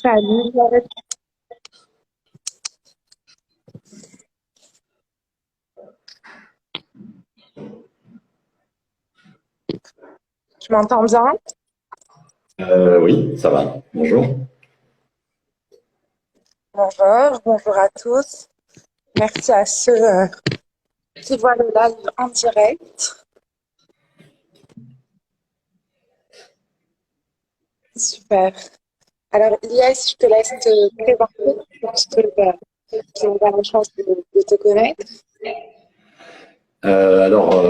Salut, Laurette. Tu m'entends bien? Oui, ça va. Bonjour. Bonjour, bonjour à tous. Merci à ceux qui voient le live en direct. Super. Alors, Ilyes, je te laisse te présenter pour ceux qui n'ont pas la chance de te connaître. Alors,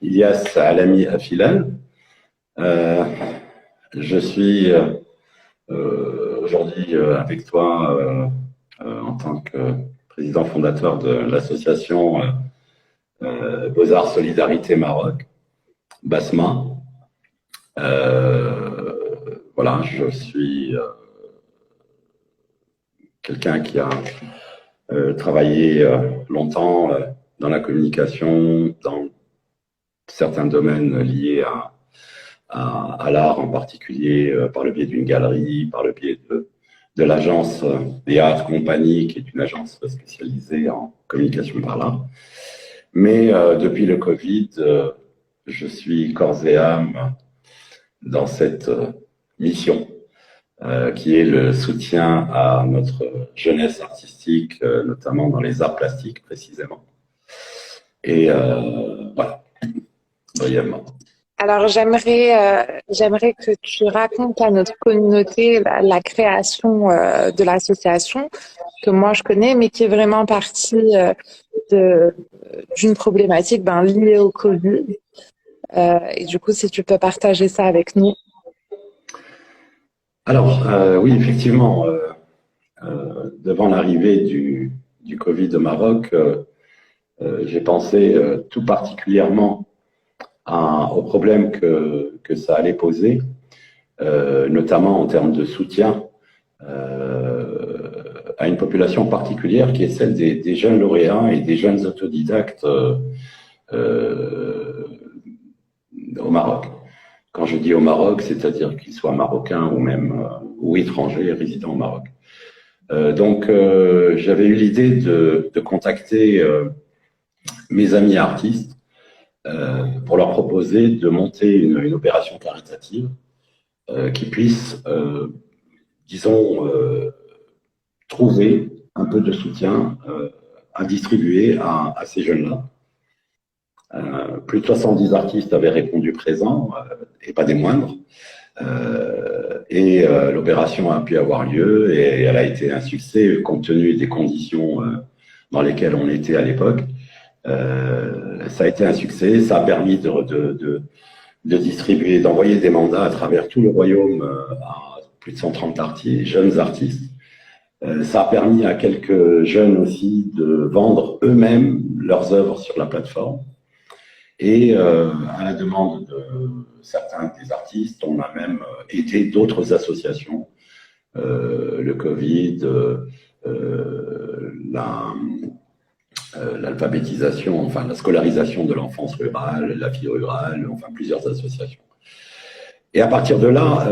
Ilyas Alami Afilan. Euh, je suis aujourd'hui avec toi en tant que président fondateur de l'association Beaux-Arts Solidarité Maroc, BASMA. Voilà, je suis quelqu'un qui a travaillé longtemps dans la communication, dans certains domaines liés à l'art en particulier, par le biais d'une galerie, par le biais de l'agence The Art Company, qui est une agence spécialisée en communication par l'art. Mais depuis le Covid, je suis corps et âme dans cette mission, qui est le soutien à notre jeunesse artistique, notamment dans les arts plastiques précisément. Et voilà, brièvement. Alors, j'aimerais que tu racontes à notre communauté la création de l'association que moi je connais, mais qui est vraiment partie d'une problématique liée au Covid. Et du coup, si tu peux partager ça avec nous. Alors, oui, effectivement, devant l'arrivée du Covid au Maroc, j'ai pensé tout particulièrement aux problèmes que ça allait poser, notamment en termes de soutien à une population particulière qui est celle des jeunes lauréats et des jeunes autodidactes au Maroc. Quand je dis au Maroc, c'est-à-dire qu'ils soient marocains ou même ou étrangers résidant au Maroc. Donc, j'avais eu l'idée de contacter mes amis artistes pour leur proposer de monter une opération caritative qui puisse, disons, trouver un peu de soutien à distribuer à ces jeunes-là. Plus de 70 artistes avaient répondu présents, et pas des moindres. Et l'opération a pu avoir lieu et elle a été un succès compte tenu des conditions dans lesquelles on était à l'époque. Ça a été un succès, ça a permis de distribuer, d'envoyer des mandats à travers tout le royaume à plus de 130 jeunes artistes. Ça a permis à quelques jeunes aussi de vendre eux-mêmes leurs œuvres sur la plateforme. Et à la demande de certains des artistes, on a même aidé d'autres associations, le Covid, l'alphabétisation, enfin la scolarisation de l'enfance rurale, la vie rurale, enfin plusieurs associations. Et à partir de là,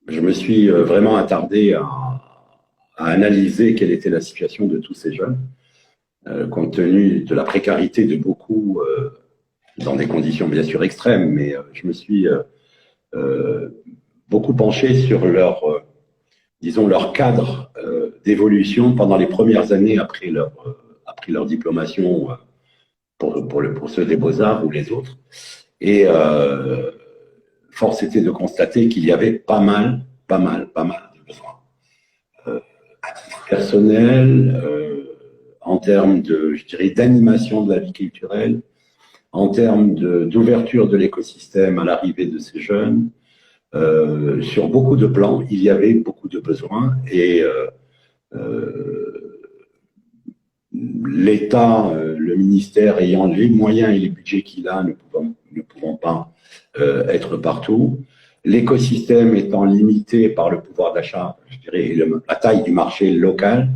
je me suis vraiment attardé à analyser quelle était la situation de tous ces jeunes, compte tenu de la précarité de beaucoup, dans des conditions bien sûr extrêmes, mais je me suis beaucoup penché sur disons, leur cadre d'évolution pendant les premières années après leur diplomation pour ceux des Beaux-Arts ou les autres. Et force était de constater qu'il y avait pas mal de besoins. À titre personnel, en termes je dirais, d'animation de la vie culturelle, en termes d'ouverture de l'écosystème à l'arrivée de ces jeunes, sur beaucoup de plans, il y avait beaucoup de besoins et l'État, le ministère ayant les moyens et les budgets qu'il a, ne pouvant pas être partout, l'écosystème étant limité par le pouvoir d'achat, je dirais, la taille du marché local,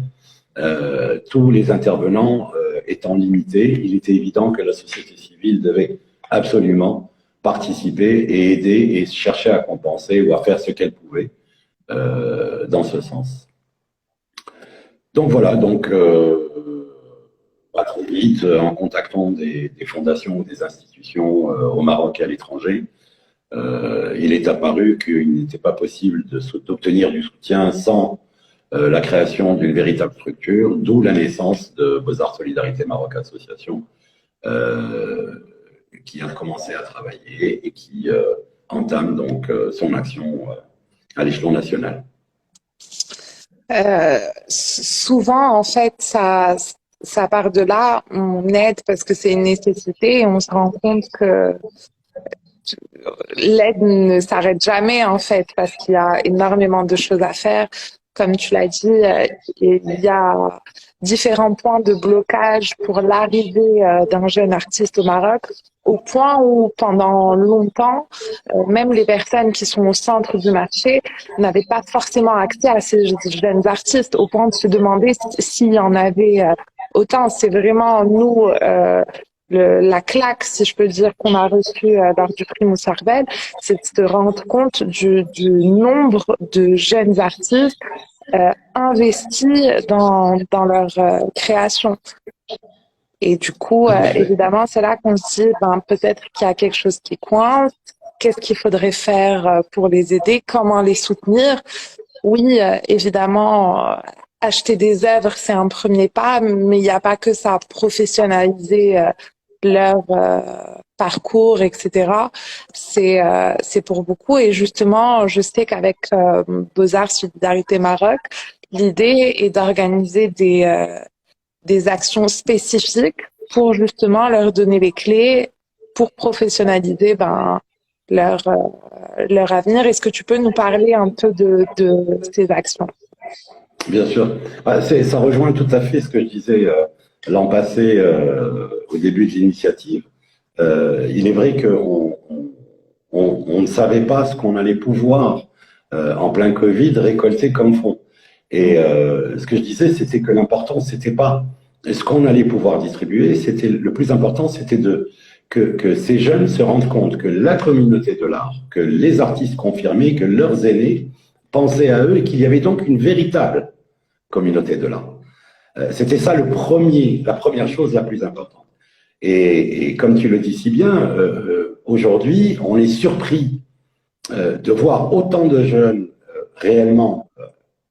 tous les intervenants étant limités, il était évident que la société civile devait absolument participer et aider et chercher à compenser ou à faire ce qu'elle pouvait dans ce sens. Donc voilà, donc pas trop vite, en contactant des fondations ou des institutions au Maroc et à l'étranger, il est apparu qu'il n'était pas possible d'obtenir du soutien sans la création d'une véritable structure, d'où la naissance de Beaux-Arts Solidarité Maroc Association, qui a commencé à travailler et qui entame donc son action à l'échelon national. Souvent, en fait, ça part de là. On aide parce que c'est une nécessité et on se rend compte que l'aide ne s'arrête jamais, en fait, parce qu'il y a énormément de choses à faire. Comme tu l'as dit, il y a différents points de blocage pour l'arrivée d'un jeune artiste au Maroc, au point où pendant longtemps, même les personnes qui sont au centre du marché n'avaient pas forcément accès à ces jeunes artistes, au point de se demander s'il y en avait autant. C'est vraiment nous, la claque, si je peux dire, qu'on a reçue lors du prix Moussardel, c'est de se rendre compte du nombre de jeunes artistes investis dans leur création. Et du coup, évidemment, c'est là qu'on se dit, peut-être qu'il y a quelque chose qui coince. Qu'est-ce qu'il faudrait faire pour les aider? Comment les soutenir? Oui, évidemment, acheter des œuvres, c'est un premier pas, mais il n'y a pas que ça. Professionnaliser leur parcours, etc. C'est pour beaucoup. Et justement, je sais qu'avec Beaux-Arts Solidarité Maroc, l'idée est d'organiser des actions spécifiques pour justement leur donner les clés pour professionnaliser leur avenir. Est-ce que tu peux nous parler un peu de ces actions? Bien sûr. Ça rejoint tout à fait ce que je disais l'an passé au début de l'initiative. Il est vrai qu'on ne savait pas ce qu'on allait pouvoir, en plein Covid, récolter comme fonds. Et ce que je disais, c'était que l'important, c'était pas ce qu'on allait pouvoir distribuer, c'était le plus important, c'était que ces jeunes se rendent compte que la communauté de l'art, que les artistes confirmés, que leurs aînés pensaient à eux et qu'il y avait donc une véritable communauté de l'art. C'était ça la première chose la plus importante. Et comme tu le dis si bien, aujourd'hui, on est surpris de voir autant de jeunes réellement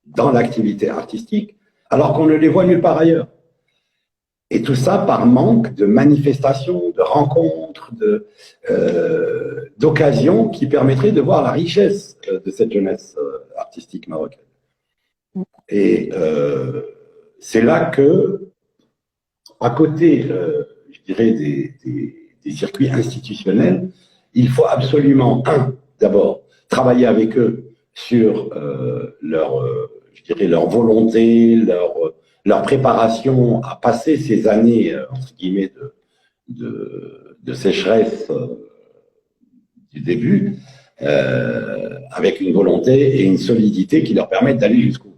dans l'activité artistique, alors qu'on ne les voit nulle part ailleurs. Et tout ça par manque de manifestations, de rencontres, d'occasions qui permettraient de voir la richesse de cette jeunesse artistique marocaine. Et c'est là que, à côté, je dirais, des circuits institutionnels, il faut absolument, d'abord, travailler avec eux sur leur volonté, leur préparation à passer ces années, entre guillemets, de sécheresse du début, avec une volonté et une solidité qui leur permettent d'aller jusqu'au bout.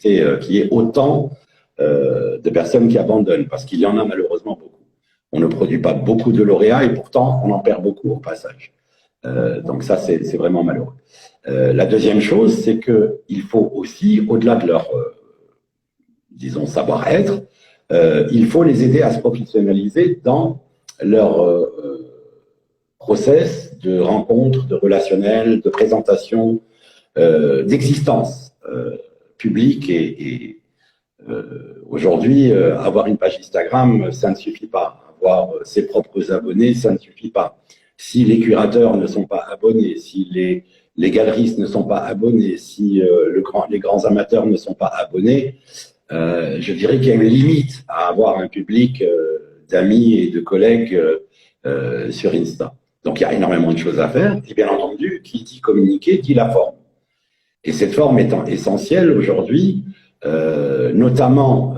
Pour éviter qu'il y ait autant de personnes qui abandonnent, parce qu'il y en a malheureusement beaucoup. On ne produit pas beaucoup de lauréats et pourtant on en perd beaucoup au passage. Donc ça, c'est vraiment malheureux. La deuxième chose, c'est qu'il faut aussi, au-delà de leur, disons, savoir-être, il faut les aider à se professionnaliser dans leur process de rencontre, de relationnel, de présentation, d'existence publique. Et aujourd'hui, avoir une page Instagram, ça ne suffit pas. Avoir ses propres abonnés, ça ne suffit pas. Si les curateurs ne sont pas abonnés, si les galeristes ne sont pas abonnés, si les grands amateurs ne sont pas abonnés, je dirais qu'il y a une limite à avoir un public d'amis et de collègues sur Insta. Donc il y a énormément de choses à faire. Et bien entendu, qui dit communiquer dit la forme. Et cette forme étant essentielle aujourd'hui, notamment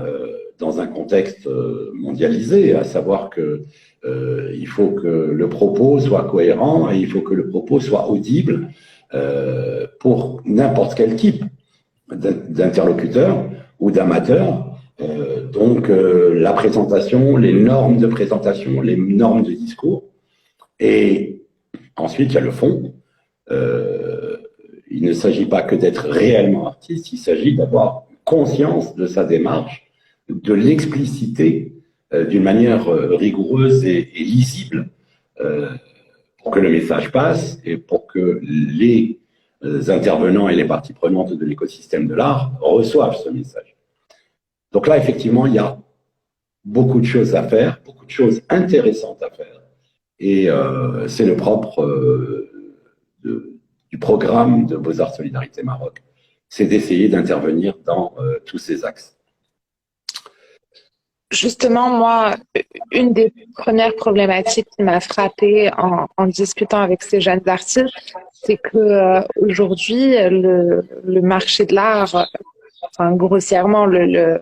dans un contexte mondialisé, à savoir que il faut que le propos soit cohérent et il faut que le propos soit audible pour n'importe quel type d'interlocuteur ou d'amateur. Donc la présentation, les normes de présentation, les normes de discours. Et ensuite, il y a le fond. Il il ne s'agit pas que d'être réellement artiste, il s'agit d'avoir conscience de sa démarche, de l'expliciter d'une manière rigoureuse et lisible pour que le message passe et pour que les intervenants et les parties prenantes de l'écosystème de l'art reçoivent ce message. Donc là, effectivement, il y a beaucoup de choses à faire, beaucoup de choses intéressantes à faire. Et c'est le propre du programme de Beaux-Arts Solidarité Maroc, c'est d'essayer d'intervenir dans tous ces axes. Justement, moi, une des premières problématiques qui m'a frappée en discutant avec ces jeunes artistes, c'est que aujourd'hui, le marché de l'art, enfin grossièrement, les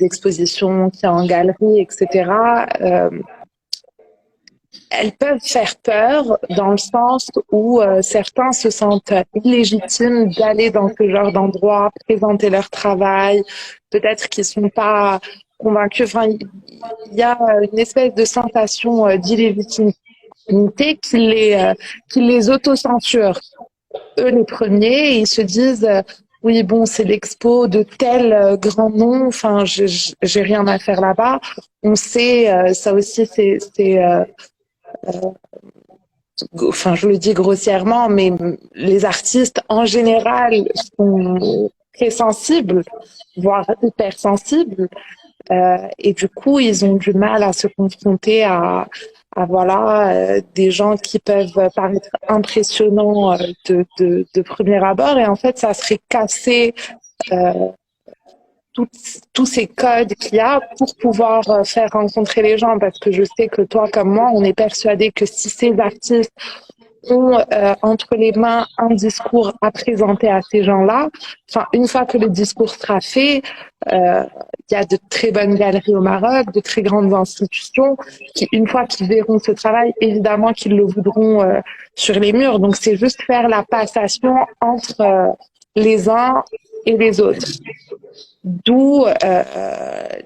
expositions qu'il y a en galerie, etc., elles peuvent faire peur dans le sens où certains se sentent illégitimes d'aller dans ce genre d'endroit, présenter leur travail, peut-être qu'ils sont pas convaincus. Enfin, il y a une espèce de sensation d'illégitimité qui les autocensure. Eux les premiers, ils se disent oui, bon, c'est l'expo de tel grand nom, enfin, j'ai rien à faire là-bas. On sait, ça aussi, enfin, je le dis grossièrement, mais les artistes en général sont très sensibles, voire hypersensibles, et du coup, ils ont du mal à se confronter à voilà, des gens qui peuvent paraître impressionnants de premier abord, et en fait, ça serait casser tous ces codes qu'il y a pour pouvoir faire rencontrer les gens, parce que je sais que toi comme moi, on est persuadé que si ces artistes ont entre les mains un discours à présenter à ces gens-là, enfin, une fois que le discours sera fait, il y a de très bonnes galeries au Maroc, de très grandes institutions qui, une fois qu'ils verront ce travail, évidemment qu'ils le voudront sur les murs. Donc c'est juste faire la passation entre les uns et les autres. D'où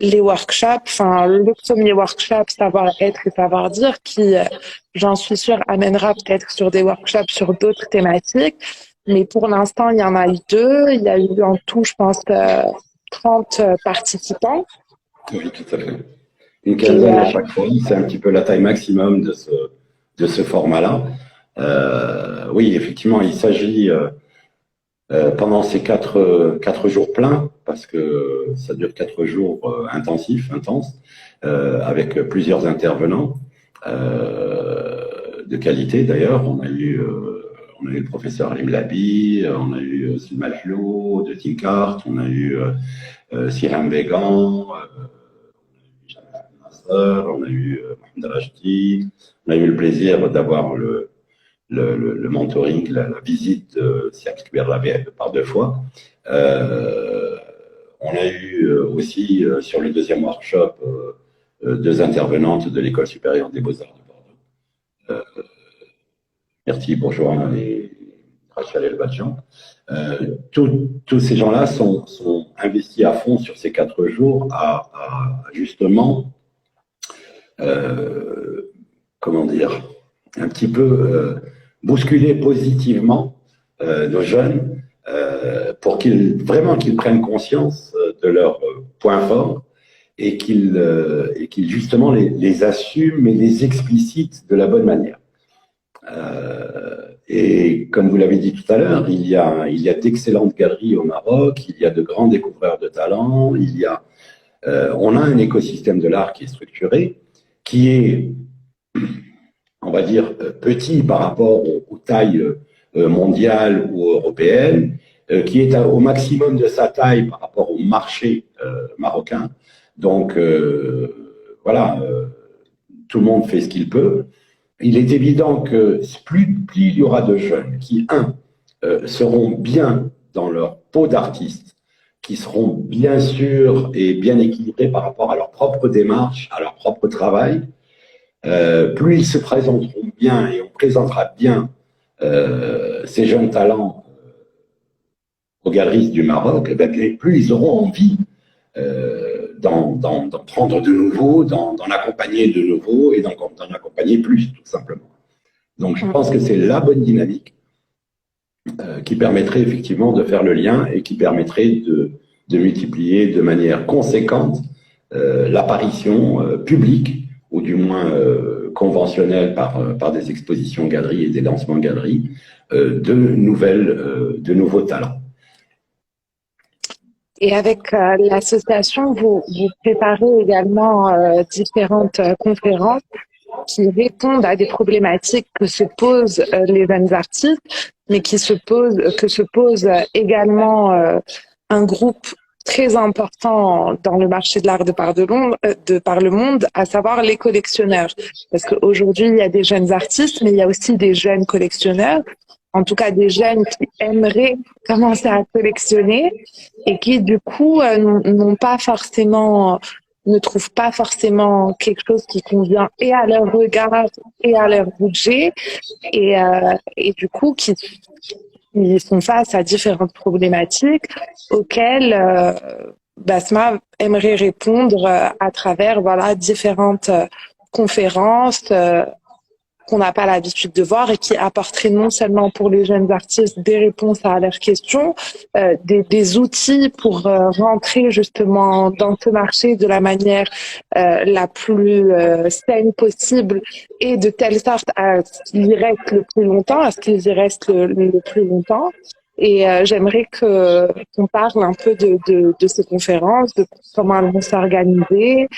les workshops, enfin le premier workshop savoir-être et savoir-dire qui, j'en suis sûre, amènera peut-être sur des workshops sur d'autres thématiques. Mais pour l'instant, il y en a eu 2. Il y a eu en tout, je pense, 30 participants. Oui, tout à fait. Une quinzaine à chaque fois, c'est un petit peu la taille maximum de ce format-là. Oui, effectivement, il s'agit pendant ces 4 jours pleins, parce que ça dure 4 jours intensifs, intenses, avec plusieurs intervenants de qualité d'ailleurs. On a eu le professeur Alim Labi, on a eu Silma Flo de Tinkart, on a eu Sirhan Began, on a eu Mohamed Rajdi, on a eu le plaisir d'avoir le mentoring, la visite de Siak Berlabé par 2 fois. On a eu aussi sur le deuxième workshop 2 intervenantes de l'École supérieure des beaux-arts de Bordeaux, Myrtille Bourgeois et Rachel Elbadjan. Tous ces gens-là sont investis à fond sur ces 4 jours à justement, comment dire, un petit peu bousculer positivement nos jeunes pour qu'ils prennent conscience de leurs points forts et qu'ils justement les assument et les explicitent de la bonne manière. Et comme vous l'avez dit tout à l'heure, il y a d'excellentes galeries au Maroc, il y a de grands découvreurs de talents, on a un écosystème de l'art qui est structuré, qui est, on va dire, petit par rapport aux tailles mondiales ou européennes, qui est au maximum de sa taille par rapport au marché marocain. Donc, voilà, tout le monde fait ce qu'il peut. Il est évident que plus il y aura de jeunes qui, seront bien dans leur peau d'artiste, qui seront bien sûrs et bien équilibrés par rapport à leur propre démarche, à leur propre travail, plus ils se présenteront bien et on présentera bien ces jeunes talents aux galeries du Maroc, plus ils auront envie d'en prendre de nouveau, d'en accompagner de nouveau et d'en accompagner plus, tout simplement. Donc, je pense que c'est la bonne dynamique. qui permettrait effectivement de faire le lien et qui permettrait de multiplier de manière conséquente l'apparition publique, ou du moins conventionnelle par des expositions galeries et des lancements galeries, de nouveaux talents. Et avec l'association, vous préparez également différentes conférences qui répondent à des problématiques que se posent les jeunes artistes, mais que se pose également un groupe très important dans le marché de l'art de par le monde, à savoir les collectionneurs. Parce qu'aujourd'hui, il y a des jeunes artistes, mais il y a aussi des jeunes collectionneurs, en tout cas des jeunes qui aimeraient commencer à collectionner et qui, du coup, n'ont pas forcément ne trouvent pas forcément quelque chose qui convient et à leur regard et à leur budget et du coup ils sont face à différentes problématiques auxquelles Basma aimerait répondre à travers différentes conférences qu'on n'a pas l'habitude de voir et qui apporteraient non seulement pour les jeunes artistes des réponses à leurs questions, des outils pour rentrer justement dans ce marché de la manière la plus saine possible et de telle sorte à ce qu'ils y restent le plus longtemps, à ce qu'ils y restent le plus longtemps. Et j'aimerais qu'on parle un peu de ces conférences, de comment elles vont s'organiser.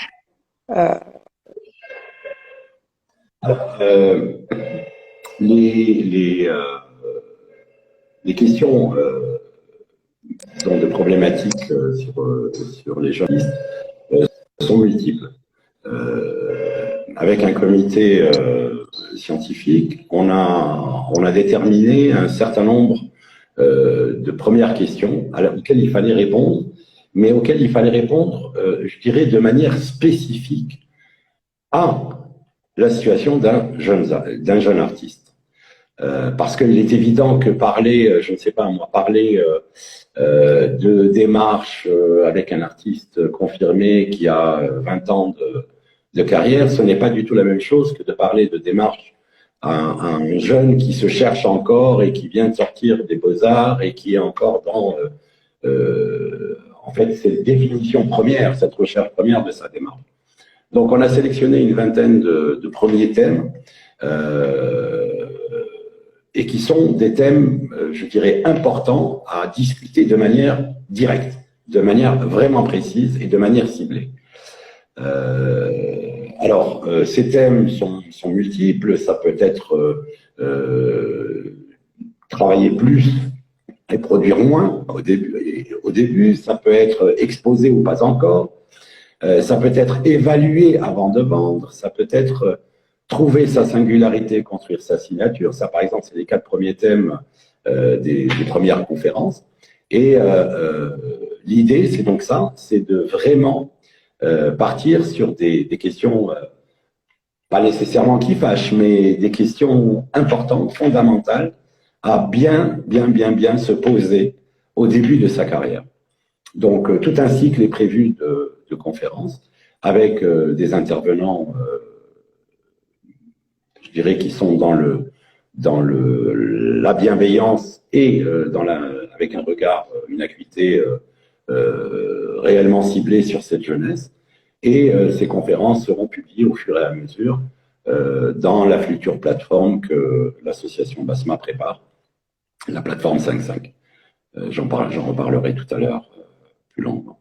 Alors, les questions de problématiques sur les journalistes sont multiples. Avec un comité scientifique, on a déterminé un certain nombre de premières questions auxquelles il fallait répondre, mais auxquelles il fallait répondre, je dirais, de manière spécifique à la situation d'un jeune artiste. Parce qu'il est évident que parler, je ne sais pas moi, parler de démarche avec un artiste confirmé qui a 20 ans de carrière, ce n'est pas du tout la même chose que de parler de démarche à un jeune qui se cherche encore et qui vient de sortir des Beaux-Arts et qui est encore dans, en fait, cette définition première, cette recherche première de sa démarche. Donc, on a sélectionné une vingtaine de premiers thèmes et qui sont des thèmes, je dirais, importants à discuter de manière directe, de manière vraiment précise et de manière ciblée. Alors, ces thèmes sont multiples. Ça peut être travailler plus et produire moins au début. Ça peut être exposé ou pas encore. Ça peut être évaluer avant de vendre, ça peut être trouver sa singularité, construire sa signature. Ça, par exemple, c'est les 4 premiers thèmes des premières conférences. Et l'idée, c'est donc ça, c'est de vraiment partir sur des questions, pas nécessairement qui fâchent, mais des questions importantes, fondamentales, à bien se poser au début de sa carrière. Donc, tout un cycle est prévu de conférences avec des intervenants, je dirais, qui sont dans la bienveillance et avec un regard, une acuité réellement ciblée sur cette jeunesse. Et ces conférences seront publiées au fur et à mesure dans la future plateforme que l'association Basma prépare, la plateforme 5.5. J'en reparlerai tout à l'heure plus longuement.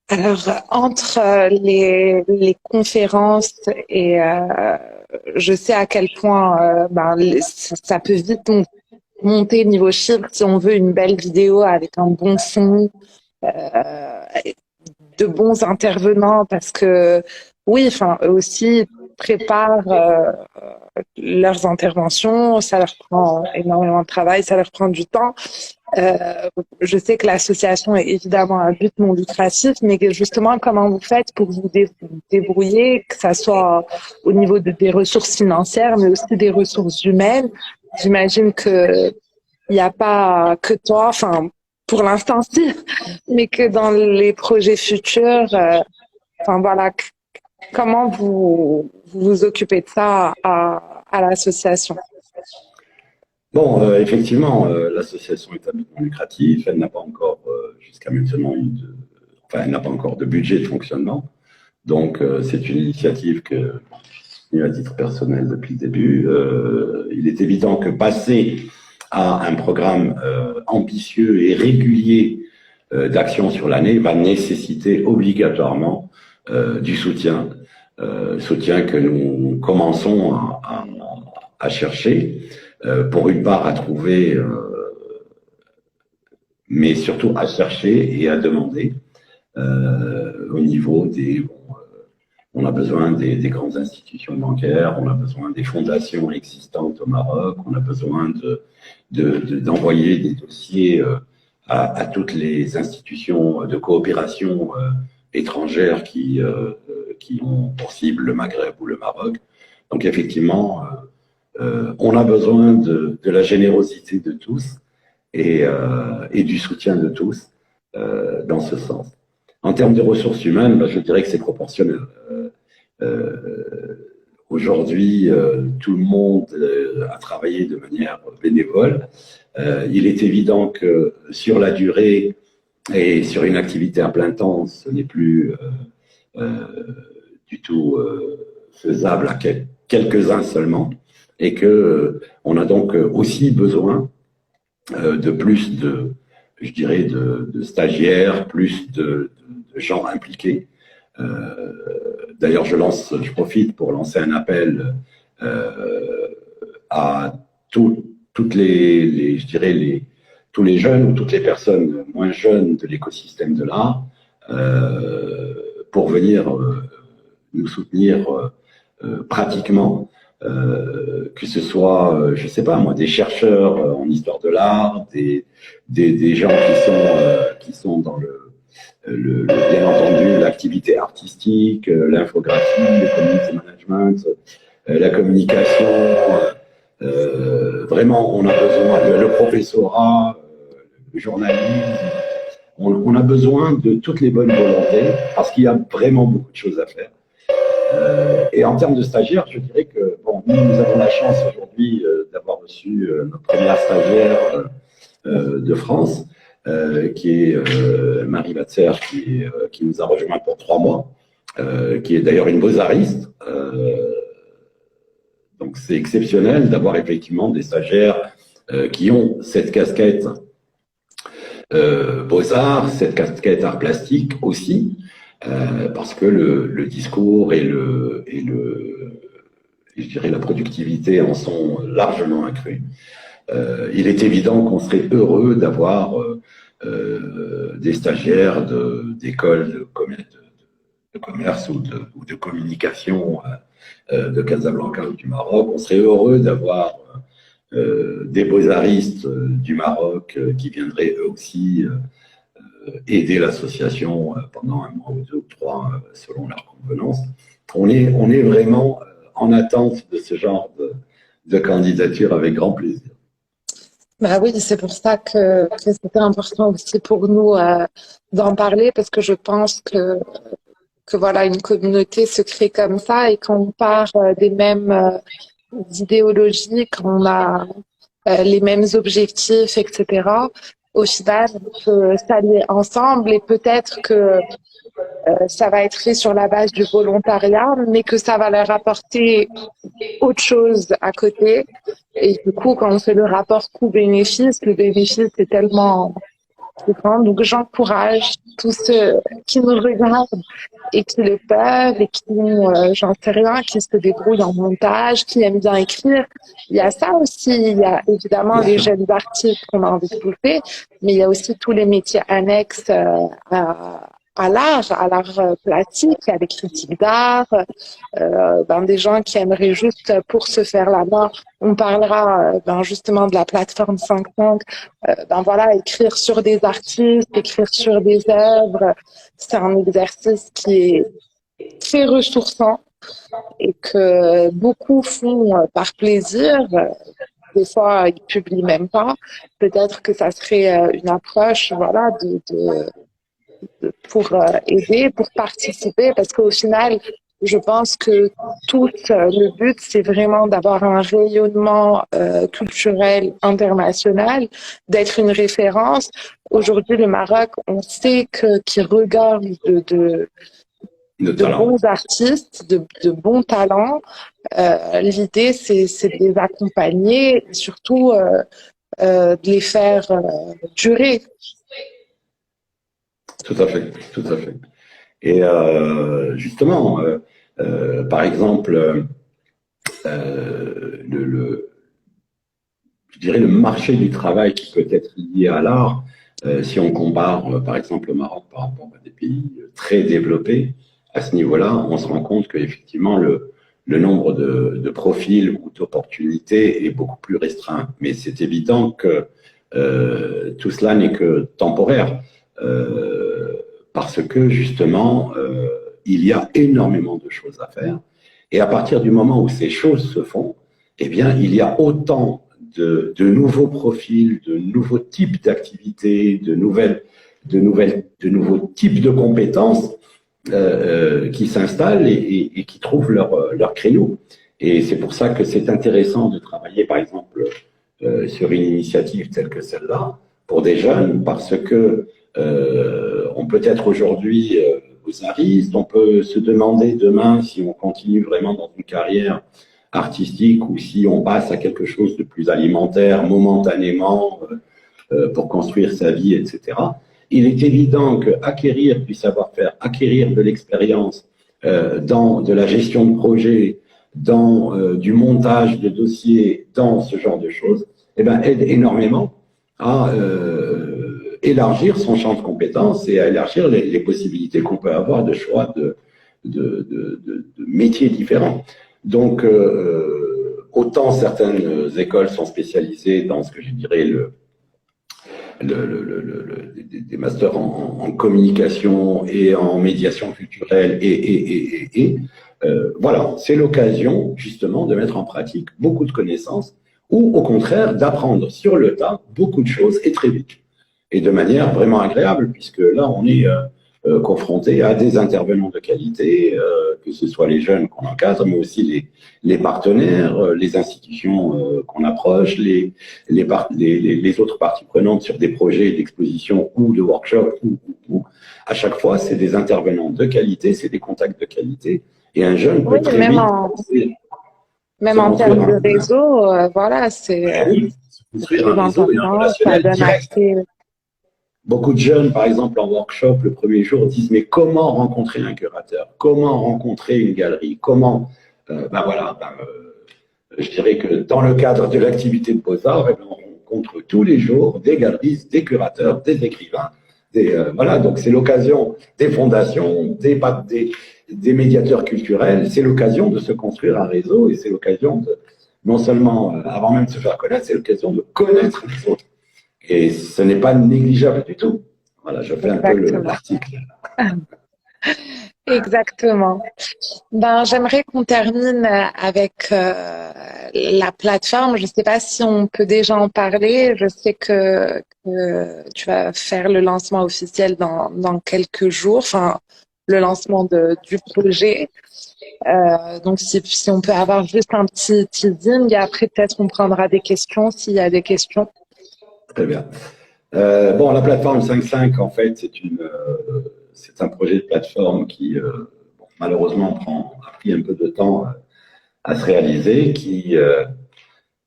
Alors, entre les conférences et je sais à quel point ça peut vite monter niveau chiffre si on veut une belle vidéo avec un bon son, de bons intervenants, parce que oui, enfin eux aussi préparent leurs interventions, ça leur prend énormément de travail, ça leur prend du temps. Je sais que l'association est évidemment un but non lucratif, mais que justement, comment vous faites pour vous débrouiller, que ça soit au niveau des ressources financières, mais aussi des ressources humaines? J'imagine que il n'y a pas que toi, enfin, pour l'instant, si, mais que dans les projets futurs, enfin voilà, comment vous occupez de ça à l'association? Bon, effectivement, l'association est à but non lucratif. Elle n'a pas encore, jusqu'à maintenant, enfin, elle n'a pas encore de budget de fonctionnement. Donc, c'est une initiative que j'ai eue à titre personnel depuis le début. Il est évident que passer à un programme ambitieux et régulier d'action sur l'année va nécessiter obligatoirement du soutien, soutien que nous commençons à chercher, pour une part à trouver, mais surtout à chercher et à demander au niveau des... On a besoin des grandes institutions bancaires, on a besoin des fondations existantes au Maroc, on a besoin d'envoyer des dossiers à toutes les institutions de coopération étrangères qui ont pour cible le Maghreb ou le Maroc. Donc effectivement, on a besoin de la générosité de tous et du soutien de tous dans ce sens. En termes de ressources humaines, ben, je dirais que c'est proportionnel. Aujourd'hui, tout le monde a travaillé de manière bénévole. Il est évident que sur la durée et sur une activité à plein temps, ce n'est plus du tout faisable à quelques-uns seulement, et que on a donc aussi besoin de plus je dirais, de stagiaires, plus de gens impliqués. D'ailleurs, je profite pour lancer un appel à toutes je dirais, tous les jeunes ou toutes les personnes moins jeunes de l'écosystème de l'art pour venir nous soutenir pratiquement, que ce soit, je sais pas moi, des chercheurs en histoire de l'art, des gens qui sont dans bien entendu l'activité artistique, l'infographie, le community management, la communication. Vraiment, on a besoin, le professorat, le journalisme, on a besoin de toutes les bonnes volontés parce qu'il y a vraiment beaucoup de choses à faire. Et en termes de stagiaires, je dirais que bon, nous avons la chance aujourd'hui d'avoir reçu notre première stagiaire de France, qui est Marie Batzer, qui nous a rejoint pour 3 mois, qui est d'ailleurs une beaux-artiste. Donc c'est exceptionnel d'avoir effectivement des stagiaires qui ont cette casquette beaux-arts, cette casquette art plastique aussi, parce que le discours et je dirais la productivité en sont largement accrus. Il est évident qu'on serait heureux d'avoir des stagiaires d'écoles de commerce ou de communication de Casablanca ou du Maroc. On serait heureux d'avoir des beaux-artistes du Maroc qui viendraient eux aussi aider l'association pendant 1 mois ou 2 ou 3 selon leur convenance. On est vraiment en attente de ce genre de candidature avec grand plaisir. Bah oui, c'est pour ça que c'était important aussi pour nous d'en parler parce que je pense que voilà, une communauté se crée comme ça et qu'on part des mêmes idéologies, qu'on a les mêmes objectifs, etc. Au final, on peut s'allier ensemble et peut-être que ça va être fait sur la base du volontariat, mais que ça va leur apporter autre chose à côté. Et du coup, quand on fait le rapport coût-bénéfice, le bénéfice est tellement grand. Donc, j'encourage tous ceux qui nous regardent et qui le peuvent et qui ont, j'en sais rien, qui se débrouillent en montage, qui aiment bien écrire. Il y a ça aussi. Il y a évidemment les jeunes artistes qu'on a envie de bouffer, mais il y a aussi tous les métiers annexes à l'art plastique, à des critiques d'art, des gens qui aimeraient juste pour se faire la main. On parlera justement de la plateforme 55. Voilà, écrire sur des artistes, écrire sur des œuvres, c'est un exercice qui est très ressourçant et que beaucoup font par plaisir. Des fois, ils publient même pas. Peut-être que ça serait une approche, voilà, pour aider, pour participer, parce qu'au final, je pense que tout le but, c'est vraiment d'avoir un rayonnement culturel international, d'être une référence. Aujourd'hui, le Maroc, on sait qu'il regorge de talent. bons artistes, de bons talents. L'idée, c'est de les accompagner, et surtout de les faire durer. Tout à fait, tout à fait. Et justement, par exemple, je dirais le marché du travail qui peut être lié à l'art, si on compare par exemple le Maroc par rapport à des pays très développés, à ce niveau-là, on se rend compte qu'effectivement le nombre de profils ou d'opportunités est beaucoup plus restreint. Mais c'est évident que tout cela n'est que temporaire, parce que justement, il y a énormément de choses à faire. Et à partir du moment où ces choses se font, eh bien, il y a autant de nouveaux profils, de nouveaux types d'activités, de nouveaux types de compétences qui s'installent et qui trouvent leur créneau. Et c'est pour ça que c'est intéressant de travailler, par exemple, sur une initiative telle que celle-là, pour des jeunes, parce que on peut être aujourd'hui osariste, on peut se demander demain si on continue vraiment dans une carrière artistique ou si on passe à quelque chose de plus alimentaire momentanément pour construire sa vie, etc. Il est évident qu'acquérir du savoir-faire, acquérir de l'expérience dans de la gestion de projet, dans du montage de dossiers, dans ce genre de choses, eh ben, aide énormément à élargir son champ de compétences et à élargir les possibilités qu'on peut avoir de choix de métiers différents. Donc, autant certaines écoles sont spécialisées dans ce que je dirais des masters en communication et en médiation culturelle et voilà, c'est l'occasion justement de mettre en pratique beaucoup de connaissances ou au contraire d'apprendre sur le tas beaucoup de choses et très vite et de manière vraiment agréable puisque là on est confronté à des intervenants de qualité, que ce soit les jeunes qu'on encadre, mais aussi les partenaires, les institutions qu'on approche, les autres parties prenantes sur des projets d'exposition ou de workshop. À chaque fois, c'est des intervenants de qualité, c'est des contacts de qualité. Et un jeune peut très vite même en termes de réseau, voilà, c'est construire un réseau et un relationnel direct. Beaucoup de jeunes, par exemple, en workshop, le premier jour, disent mais comment rencontrer un curateur? Comment rencontrer une galerie? Comment je dirais que dans le cadre de l'activité de Beaux-Arts, on rencontre tous les jours des galeristes, des curateurs, des écrivains. Voilà, donc c'est l'occasion des fondations, des médiateurs culturels, c'est l'occasion de se construire un réseau et c'est l'occasion de, non seulement, avant même de se faire connaître, c'est l'occasion de connaître les autres. Et ce n'est pas négligeable du tout. Voilà, je fais un peu l'article. Exactement. Ben, j'aimerais qu'on termine avec la plateforme. Je ne sais pas si on peut déjà en parler. Je sais que tu vas faire le lancement officiel dans quelques jours, enfin le lancement du projet. Donc si on peut avoir juste un petit teasing et après peut-être on prendra des questions s'il y a des questions. Très bien. Bon, la plateforme 5.5, en fait, c'est un projet de plateforme qui, malheureusement, a pris un peu de temps à se réaliser, qui,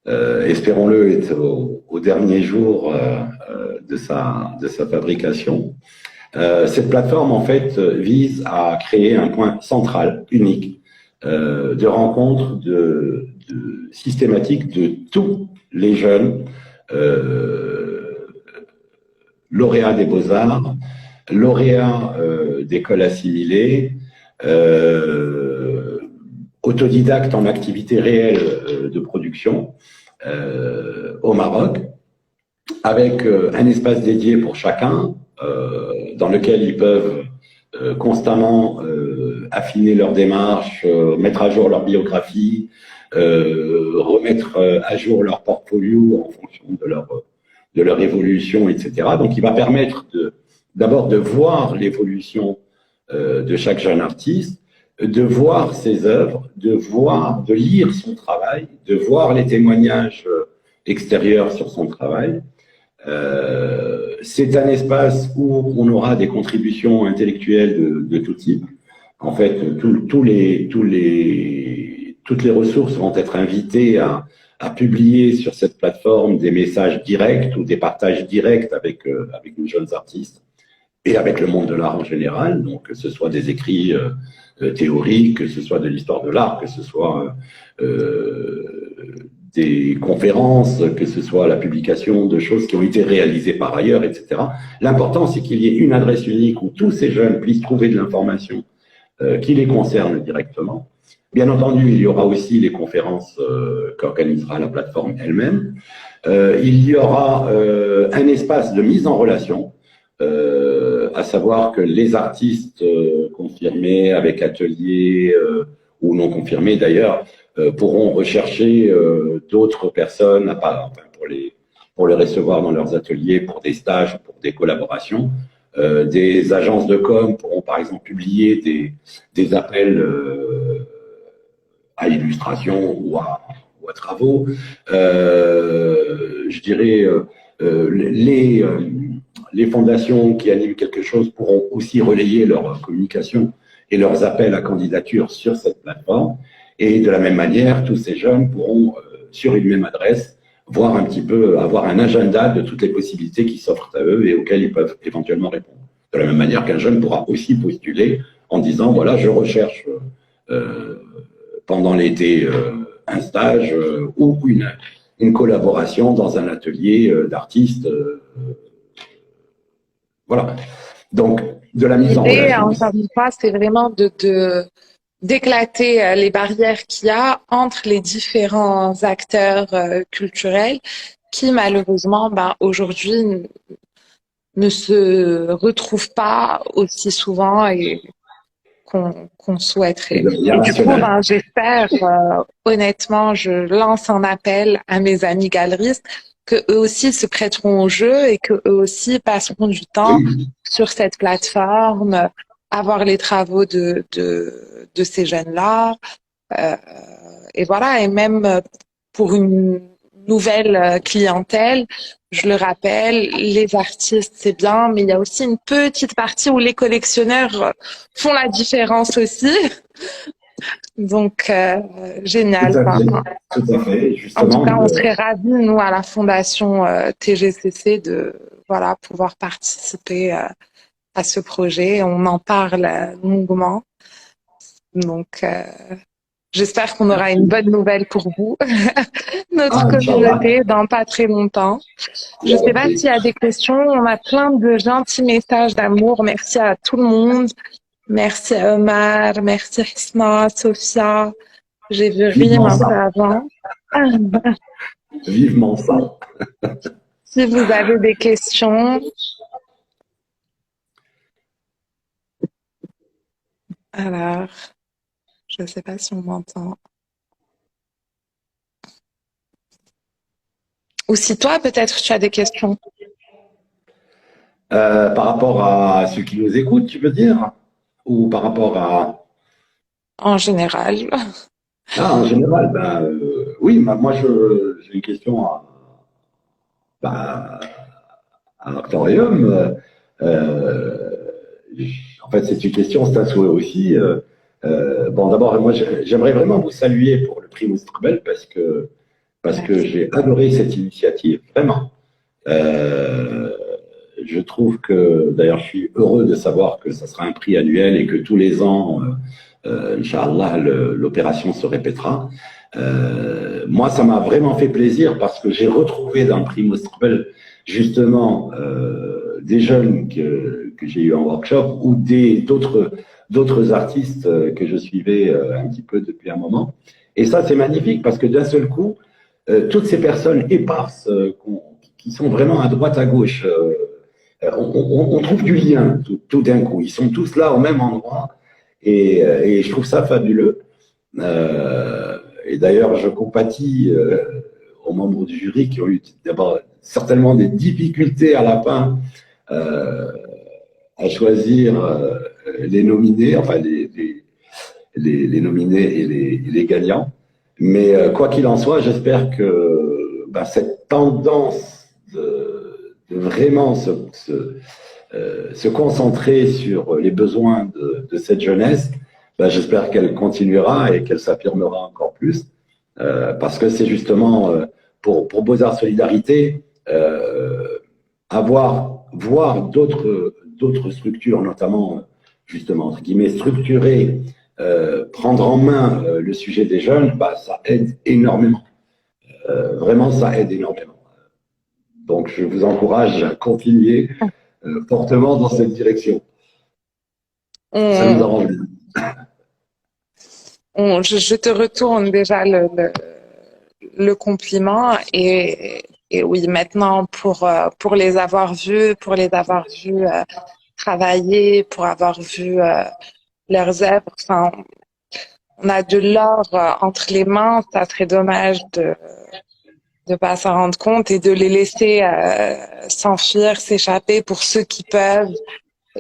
espérons-le, est au dernier jour de sa fabrication. Cette plateforme, en fait, vise à créer un point central, unique, de rencontre systématique de tous les jeunes lauréats des Beaux-Arts, lauréats d'écoles assimilées, autodidactes en activité réelle de production au Maroc, avec un espace dédié pour chacun, dans lequel ils peuvent constamment affiner leur démarche, mettre à jour leur biographie, remettre à jour leur portfolio en fonction de leur évolution, etc. Donc, il va permettre d'abord de voir l'évolution de chaque jeune artiste, de voir ses œuvres, de lire son travail, de voir les témoignages extérieurs sur son travail. C'est un espace où on aura des contributions intellectuelles de tout type. En fait, toutes les ressources vont être invitées à publier sur cette plateforme des messages directs ou des partages directs avec nos jeunes artistes et avec le monde de l'art en général. Donc, que ce soit des écrits théoriques, que ce soit de l'histoire de l'art, que ce soit des conférences, que ce soit la publication de choses qui ont été réalisées par ailleurs, etc. L'important, c'est qu'il y ait une adresse unique où tous ces jeunes puissent trouver de l'information qui les concerne directement. Bien entendu, il y aura aussi les conférences qu'organisera la plateforme elle-même. Il y aura un espace de mise en relation, à savoir que les artistes confirmés avec ateliers ou non confirmés d'ailleurs pourront rechercher d'autres personnes enfin, pour les recevoir dans leurs ateliers pour des stages, pour des collaborations. Des agences de com pourront par exemple publier des appels à illustration ou à travaux. Je dirais les fondations qui animent quelque chose pourront aussi relayer leur communication et leurs appels à candidature sur cette plateforme. Et de la même manière, tous ces jeunes pourront, sur une même adresse, voir un petit peu, avoir un agenda de toutes les possibilités qui s'offrent à eux et auxquelles ils peuvent éventuellement répondre. De la même manière qu'un jeune pourra aussi postuler en disant, voilà, je recherche pendant l'été un stage ou une collaboration dans un atelier d'artistes. Voilà. Donc, de la mise en relation. Encore une fois, c'est vraiment d'éclater les barrières qu'il y a entre les différents acteurs culturels qui, malheureusement, aujourd'hui, ne se retrouvent pas aussi souvent et qu'on souhaiterait. Et du coup, j'espère, honnêtement, je lance un appel à mes amis galeristes que eux aussi se prêteront au jeu et que eux aussi passeront du temps sur cette plateforme, à voir les travaux de ces jeunes-là. Et voilà, et même pour une nouvelle clientèle, je le rappelle, les artistes, c'est bien, mais il y a aussi une petite partie où les collectionneurs font la différence aussi. Donc, génial. Tout à fait, justement. En tout cas, on serait ravis, nous, à la Fondation TGCC, de pouvoir participer à ce projet. On en parle longuement. Donc, j'espère qu'on aura une bonne nouvelle pour vous, notre communauté, dans pas très longtemps. Je ne sais pas s'il y a des questions. On a plein de gentils messages d'amour. Merci à tout le monde. Merci à Omar, merci à Hisma, Sophia. J'ai vu Rime un peu avant. Vivement ça. Si vous avez des questions. Alors, je ne sais pas si on m'entend. Ou si toi, peut-être, tu as des questions. Par rapport à ceux qui nous écoutent, tu veux dire? Ou par rapport à… En général. En général, oui, moi j'ai une question à Artorium. En fait, c'est une question, c'est un souhait aussi. D'abord, moi j'aimerais vraiment vous saluer pour le prix Moustrabel parce que j'ai adoré cette initiative, vraiment. Je trouve que, d'ailleurs, je suis heureux de savoir que ça sera un prix annuel et que tous les ans, Inch'Allah, l'opération se répétera. Moi, ça m'a vraiment fait plaisir parce que j'ai retrouvé dans le prix Moustrabel, justement, des jeunes que j'ai eu en workshop ou d'autres artistes que je suivais un petit peu depuis un moment. Et ça, c'est magnifique parce que d'un seul coup, toutes ces personnes éparses qui sont vraiment à droite, à gauche, on trouve du lien tout d'un coup. Ils sont tous là au même endroit et je trouve ça fabuleux. Et d'ailleurs, je compatis aux membres du jury qui ont eu d'abord certainement des difficultés à la fin à choisir les nominés, enfin les nominés et les gagnants. Mais quoi qu'il en soit, j'espère que cette tendance de vraiment se concentrer sur les besoins de cette jeunesse, j'espère qu'elle continuera et qu'elle s'affirmera encore plus, parce que c'est justement pour Beaux-Arts Solidarité, voir d'autres structures, notamment justement entre guillemets structurées, prendre en main le sujet des jeunes, ça aide énormément. Vraiment, ça aide énormément. Donc, je vous encourage à continuer fortement dans cette direction. Ça nous arrange bien. Je te retourne déjà le compliment et oui, maintenant pour les avoir vus, travailler, pour avoir vu leurs œuvres, enfin, on a de l'or entre les mains, ça serait dommage de pas s'en rendre compte et de les laisser s'enfuir, s'échapper pour ceux qui peuvent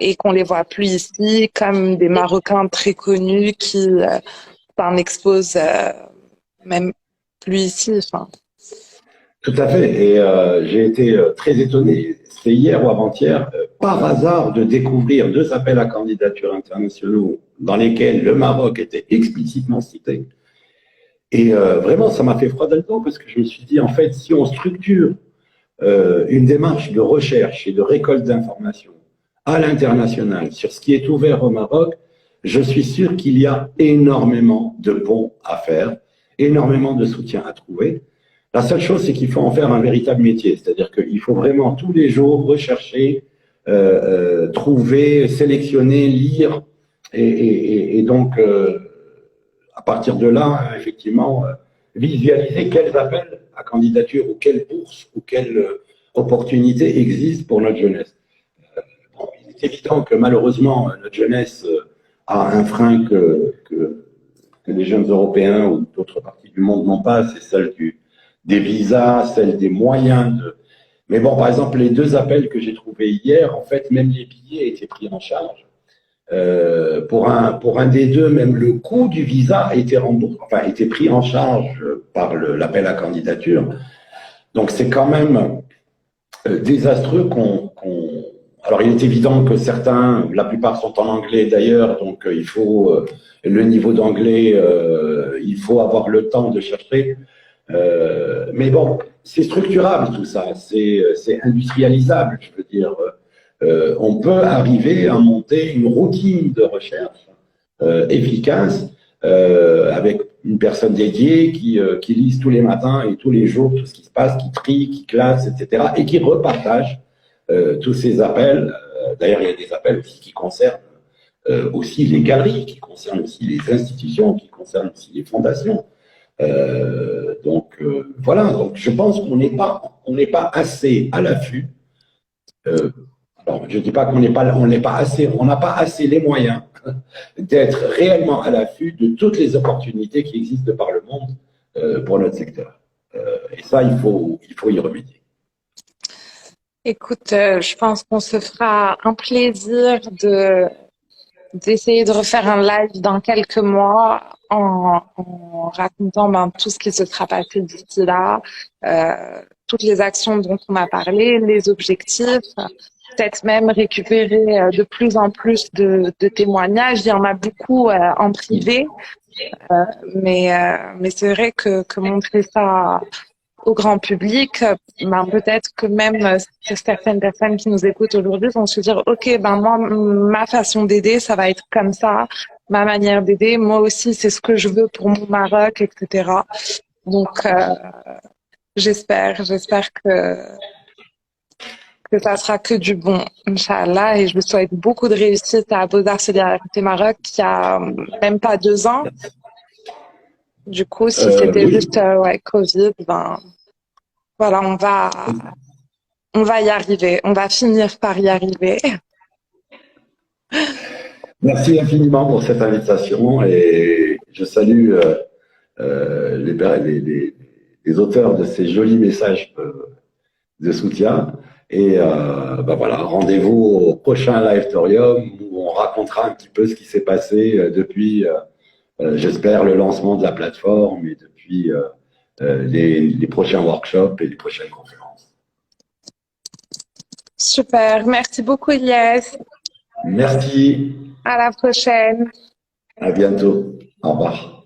et qu'on les voit plus ici, comme des Marocains très connus qui s'en exposent même plus ici. Enfin. Tout à fait. Et j'ai été très étonné, c'est hier ou avant-hier, par hasard de découvrir 2 appels à candidature internationaux dans lesquels le Maroc était explicitement cité. Et vraiment, ça m'a fait froid dans le dos parce que je me suis dit, en fait, si on structure une démarche de recherche et de récolte d'informations à l'international sur ce qui est ouvert au Maroc, je suis sûr qu'il y a énormément de ponts à faire, énormément de soutien à trouver. La seule chose, c'est qu'il faut en faire un véritable métier, c'est-à-dire qu'il faut vraiment tous les jours rechercher, trouver, sélectionner, lire, et donc à partir de là, effectivement, visualiser quels appels à candidature ou quelles bourses ou quelles opportunités existent pour notre jeunesse. Bon, il est évident que malheureusement, notre jeunesse a un frein que les jeunes Européens ou d'autres parties du monde n'ont pas, c'est celle des visas, celle des moyens de... Mais bon, par exemple, les 2 appels que j'ai trouvés hier, en fait, même les billets étaient pris en charge. Pour un des 2, même le coût du visa était pris en charge par l'appel à candidature. Donc c'est quand même désastreux Alors il est évident que la plupart sont en anglais d'ailleurs, donc il faut le niveau d'anglais, il faut avoir le temps de chercher. Mais bon, c'est structurable tout ça, c'est industrialisable, je veux dire. On peut arriver à monter une routine de recherche efficace avec une personne dédiée qui lise tous les matins et tous les jours tout ce qui se passe, qui trie, qui classe, etc. et qui repartage tous ces appels. D'ailleurs, il y a des appels aussi qui concernent aussi les galeries, qui concernent aussi les institutions, qui concernent aussi les fondations. Voilà, donc je pense qu'on n'est pas assez à l'affût. Alors, je ne dis pas qu'on on n'a pas assez les moyens d'être réellement à l'affût de toutes les opportunités qui existent de par le monde pour notre secteur. Et ça, il faut y remédier. Écoute, je pense qu'on se fera un plaisir d'essayer de refaire un live dans quelques mois en racontant tout ce qui se sera passé d'ici là, toutes les actions dont on a parlé, les objectifs, peut-être même récupérer de plus en plus de témoignages. Il y en a beaucoup en privé, mais c'est vrai que montrer ça au grand public, peut-être que même certaines personnes qui nous écoutent aujourd'hui vont se dire, OK, moi, ma façon d'aider, ça va être comme ça, ma manière d'aider, moi aussi, c'est ce que je veux pour mon Maroc, etc. Donc, j'espère que ça sera que du bon, Inch'Allah, et je vous souhaite beaucoup de réussite à Beaux-Arts Solidarité Maroc, qui a même pas 2 ans. Du coup, si c'était juste Covid, voilà, on va y arriver. On va finir par y arriver. Merci infiniment pour cette invitation et je salue les auteurs de ces jolis messages de soutien. Et voilà, rendez-vous au prochain Live Thorium où on racontera un petit peu ce qui s'est passé depuis j'espère, le lancement de la plateforme et depuis les prochains workshops et les prochaines conférences. Super. Merci beaucoup, Ilyes. Merci. À la prochaine. À bientôt. Au revoir.